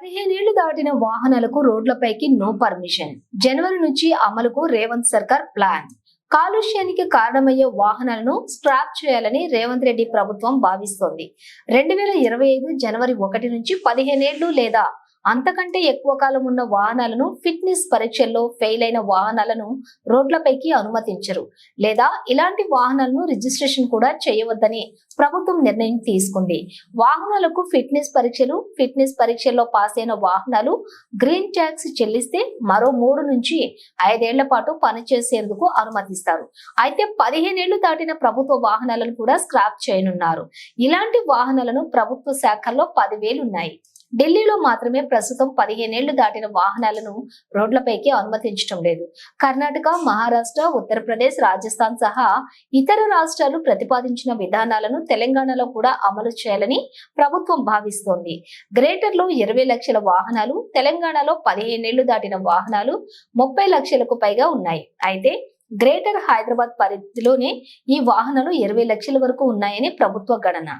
15 ఏళ్లు దాటిన వాహనాలకు రోడ్లపైకి నో పర్మిషన్. జనవరి నుంచి అమలుకు రేవంత్ సర్కార్ ప్లాన్. కాలుష్యానికి కారణమయ్యే వాహనాలను స్క్రాప్ చేయాలని రేవంత్ రెడ్డి ప్రభుత్వం భావిస్తోంది. 2025 జనవరి 1 నుంచి 15 ఏళ్లు లేదా అంతకంటే ఎక్కువ కాలం ఉన్న వాహనాలను, ఫిట్నెస్ పరీక్షల్లో ఫెయిల్ అయిన వాహనాలను రోడ్లపైకి అనుమతించరు, లేదా ఇలాంటి వాహనాలను రిజిస్ట్రేషన్ కూడా చేయవద్దని ప్రభుత్వం నిర్ణయం తీసుకుంది. వాహనాలకు ఫిట్నెస్ పరీక్షల్లో పాస్ అయిన వాహనాలు గ్రీన్ ట్యాక్స్ చెల్లిస్తే మరో 3 నుంచి 5 ఏళ్ల పాటు పనిచేసేందుకు అనుమతిస్తారు. అయితే 15 ఏళ్లు దాటిన ప్రభుత్వ వాహనాలను కూడా స్క్రాప్ చేయనున్నారు. ఇలాంటి వాహనాలను ప్రభుత్వ శాఖల్లో 10,000 ఉన్నాయి. ఢిల్లీలో మాత్రమే ప్రస్తుతం 15 ఏళ్లు దాటిన వాహనాలను రోడ్లపైకి అనుమతించడం లేదు. కర్ణాటక, మహారాష్ట్ర, ఉత్తరప్రదేశ్, రాజస్థాన్ సహా ఇతర రాష్ట్రాలు ప్రతిపాదించిన విధానాలను తెలంగాణలో కూడా అమలు చేయాలని ప్రభుత్వం భావిస్తోంది. గ్రేటర్ లో 20 లక్షల వాహనాలు, తెలంగాణలో 15 ఏళ్లు దాటిన వాహనాలు 30 లక్షలకు పైగా ఉన్నాయి. అయితే గ్రేటర్ హైదరాబాద్ పరిధిలోనే ఈ వాహనాలు 20 లక్షల వరకు ఉన్నాయని ప్రభుత్వ గణన.